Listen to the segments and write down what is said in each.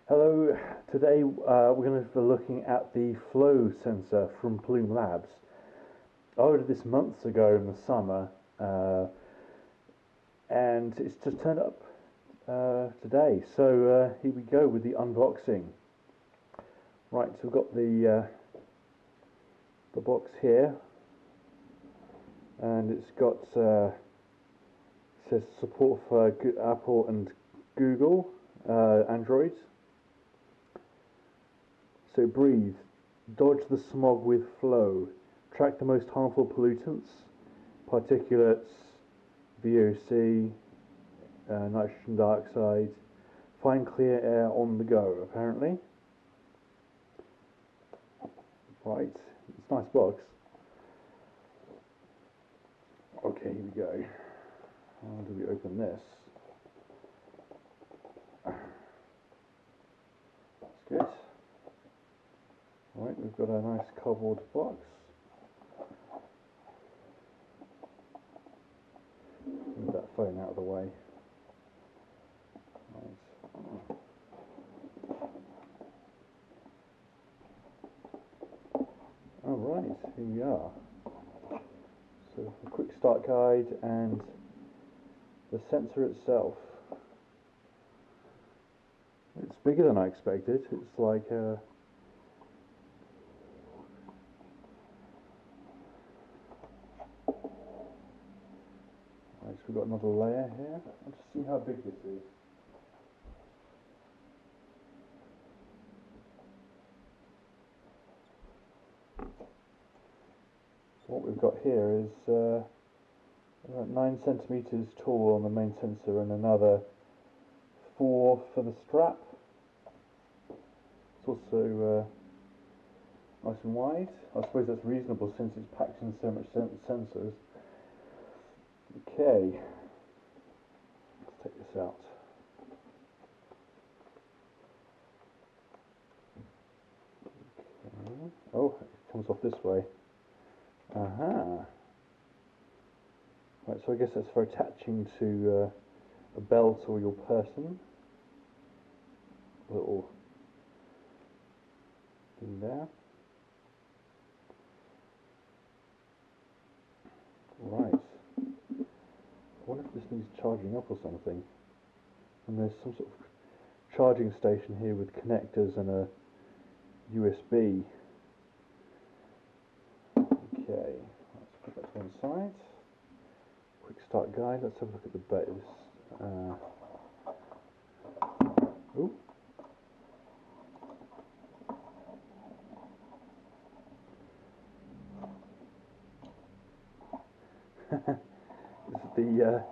Hello, today we're going to be looking at the flow sensor from Plume Labs. I ordered this months ago in the summer and it's just turned up today. So here we go with the unboxing. Right, so we've got the box here, and it's got says support for Apple and Google Android. So breathe, dodge the smog with flow, track the most harmful pollutants, particulates, VOC, nitrogen dioxide, find clear air on the go, apparently. Right, it's a nice box. Okay, here we go. How do we open this? That's good. Right, we've got a nice cardboard box. Move that phone out of the way. Right. Alright, here we are. So a quick start guide and the sensor itself. It's bigger than I expected. It's like right, so we've got another layer here. Let's see how big this is. So what we've got here is about 9 centimeters tall on the main sensor and another 4 for the strap. It's also nice and wide. I suppose that's reasonable since it's packed in so much sensors. Okay, let's take this out. Okay. Oh, it comes off this way. Aha. Right, so I guess that's for attaching to a belt or your person. Little thing there. Right. I wonder if this needs charging up or something. And there's some sort of charging station here with connectors and a USB. Okay, let's put that to one side. Quick start guide. Let's have a look at the base. Ooh. The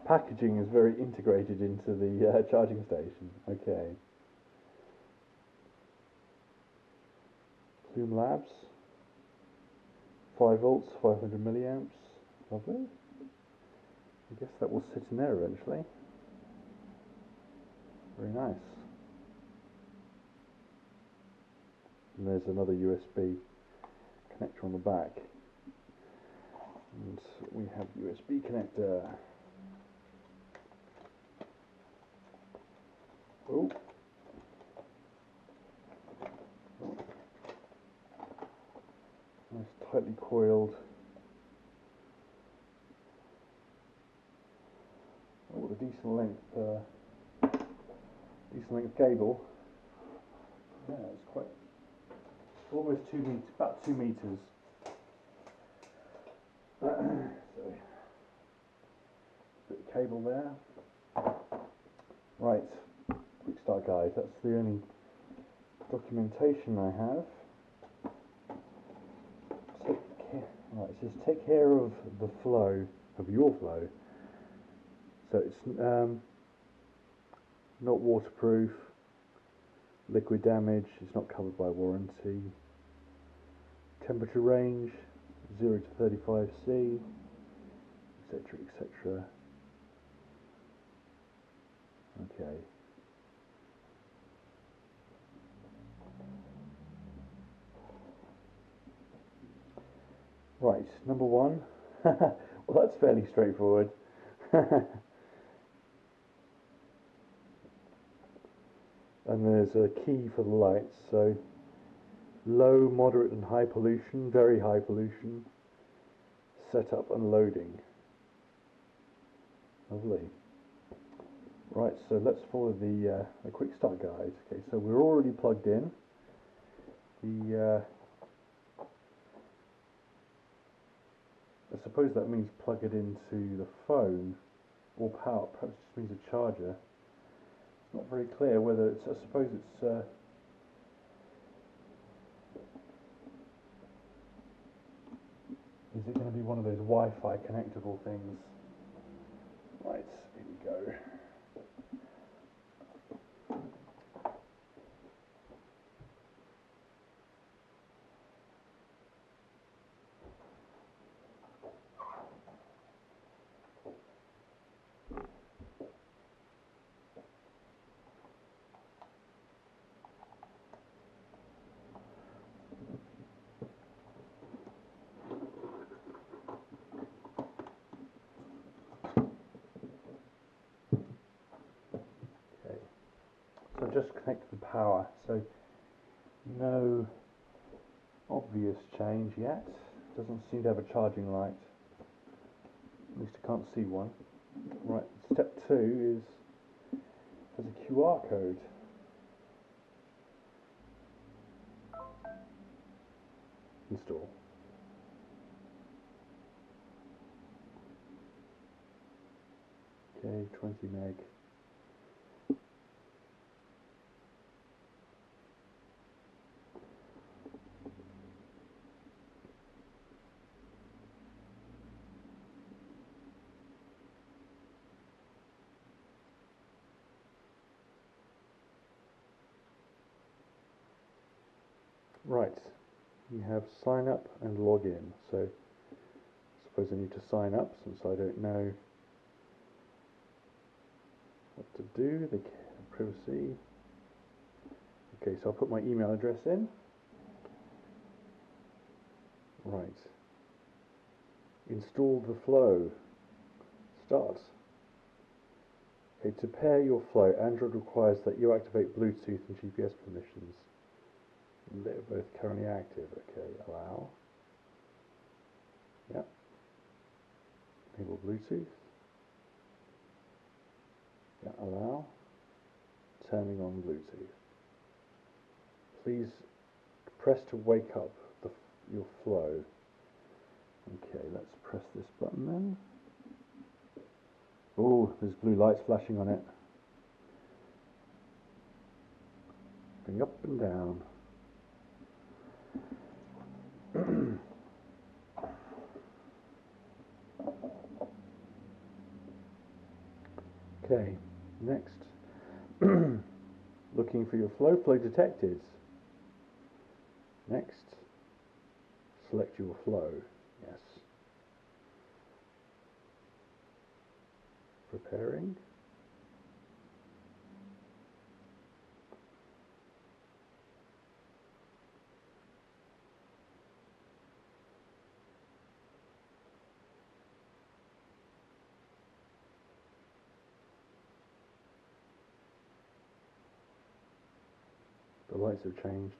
packaging is very integrated into the charging station. Okay. Plume Labs. 5 volts, 500 milliamps. Lovely. I guess that will sit in there eventually. Very nice. And there's another USB connector on the back. And we have USB connector. Oh. Nice tightly coiled. Oh, with a decent length cable. Yeah, it's quite almost 2 meters, about 2 meters. So, bit of cable there. Right, quick start guide. That's the only documentation I have. Right, it says take care of the flow, of your flow. So it's not waterproof, liquid damage, it's not covered by warranty. Temperature range 0 to 35 C, etc., etc. Okay. Right, number 1. Well, that's fairly straightforward. and there's a key for the lights. So low, moderate and high pollution, very high pollution, setup and loading. Lovely. Right, so let's follow the quick start guide. Okay, so we're already plugged in. I suppose that means plug it into the phone or power. Perhaps it just means a charger. It's not very clear whether it's. I suppose it's. Is it going to be one of those Wi-Fi connectable things? Right, here we go. So I've just connected the power, so no obvious change yet. Doesn't seem to have a charging light. At least I can't see one. Right, step 2 is there's a QR code. Install. Okay, 20 meg. Right, you have sign up and log in. So I suppose I need to sign up since I don't know what to do. The privacy. Okay, so I'll put my email address in. Right. Install the flow. Start. Okay, to pair your flow, Android requires that you activate Bluetooth and GPS permissions. They're both currently active. Okay, allow. Yep. Enable Bluetooth. Yeah, allow. Turning on Bluetooth. Please press to wake up your flow. Okay, let's press this button then. Oh, there's blue lights flashing on it. Going up and down. Okay, next. Looking for your flow. Flow detected. Next. Select your flow. Yes. Preparing. The lights have changed.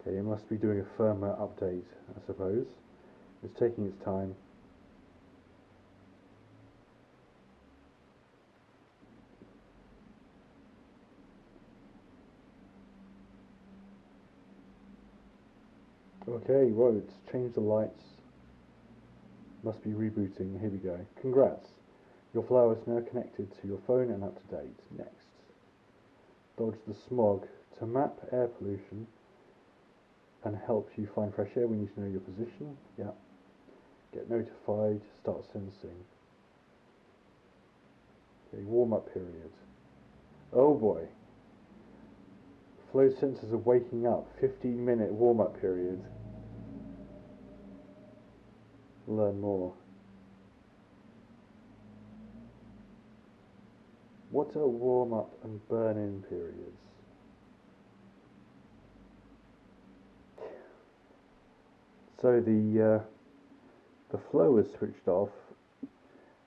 Okay, it must be doing a firmware update, I suppose. It's taking its time. Okay, well, it's changed the lights. Must be rebooting. Here we go. Congrats. Your flow is now connected to your phone and up to date. Next. Dodge the smog. To map air pollution and help you find fresh air, we need to know your position. Yeah. Get notified. Start sensing. Okay, warm-up period. Oh boy. Flow sensors are waking up. 15-minute warm-up period. Learn more. What are warm-up and burn-in periods? So the flow is switched off,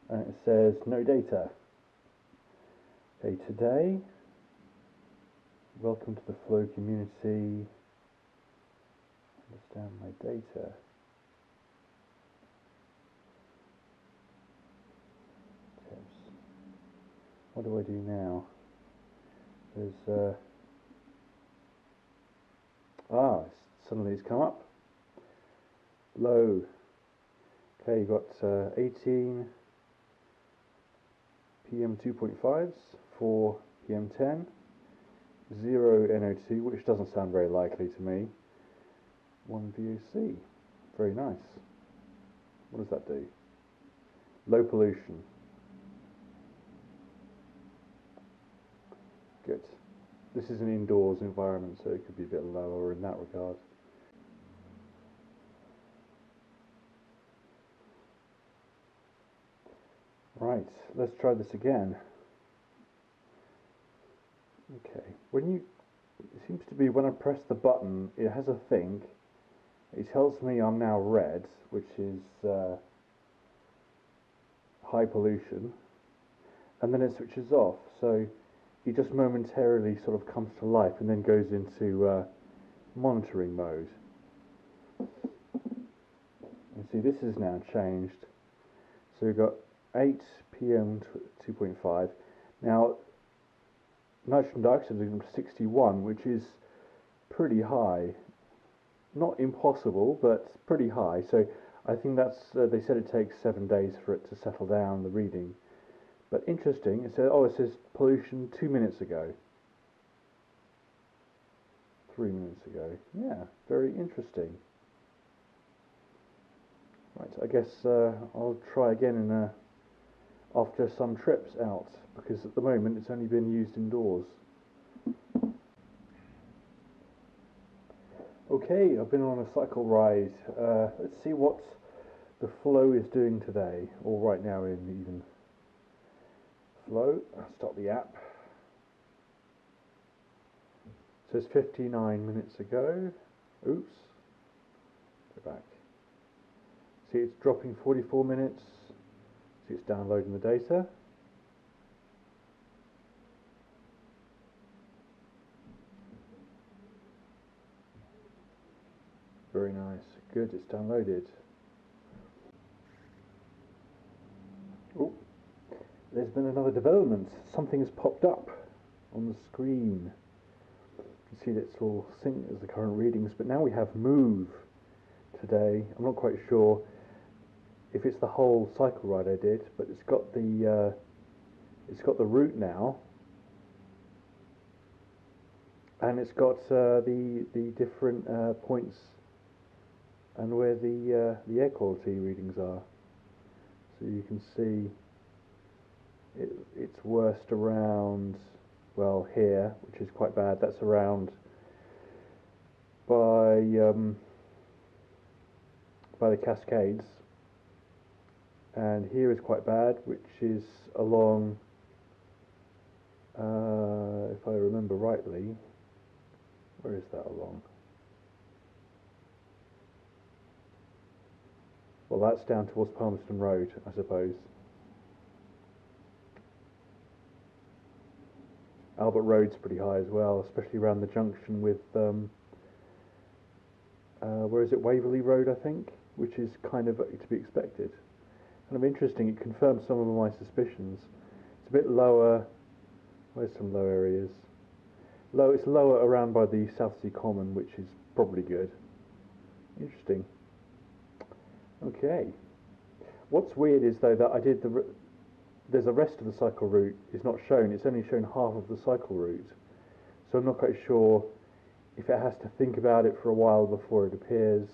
and it says no data. Okay, today, welcome to the flow community. Understand my data. Tips. What do I do now? There's suddenly it's come up. Low. Okay, you've got 18 PM 2.5s, 4 PM 10, 0 NO2, which doesn't sound very likely to me. 1 VOC. Very nice. What does that do? Low pollution. Good. This is an indoors environment, so it could be a bit lower in that regard. Right, let's try this again. Okay, it seems to be when I press the button, it has a thing. It tells me I'm now red, which is high pollution, and then it switches off. So it just momentarily sort of comes to life and then goes into monitoring mode. And see, this is now changed. So we've got 8 PM 2.5. Now, nitrogen dioxide is 61, which is pretty high. Not impossible, but pretty high. So I think that's, they said it takes 7 days for it to settle down, the reading. But interesting, it says pollution 2 minutes ago. 3 minutes ago. Yeah, very interesting. Right, I guess I'll try again after some trips out, because at the moment it's only been used indoors. Okay, I've been on a cycle ride. Let's see what the flow is doing today, or right now in even. Flow, I'll start the app. It says 59 minutes ago. Oops. Go back. See, it's dropping 44 minutes. See, it's downloading the data. Very nice. Good, it's downloaded. Oh, there's been another development. Something has popped up on the screen. You can see that it's all synced as the current readings, but now we have move today. I'm not quite sure if it's the whole cycle ride I did, but it's got the route now, and it's got the different points and where the air quality readings are. So you can see it's worst around, well, here, which is quite bad. That's around by the Cascades, and here is quite bad, which is along, if I remember rightly, where is that along? Well, that's down towards Palmerston Road, I suppose. Albert Road's pretty high as well, especially around the junction with, where is it, Waverley Road, I think, which is kind of to be expected. Kind of interesting, it confirms some of my suspicions. It's a bit lower, where's some low areas? It's lower around by the South Sea Common, which is probably good. Interesting. Okay. What's weird is though that I did there's the rest of the cycle route is not shown. It's only shown half of the cycle route, so I'm not quite sure if it has to think about it for a while before it appears,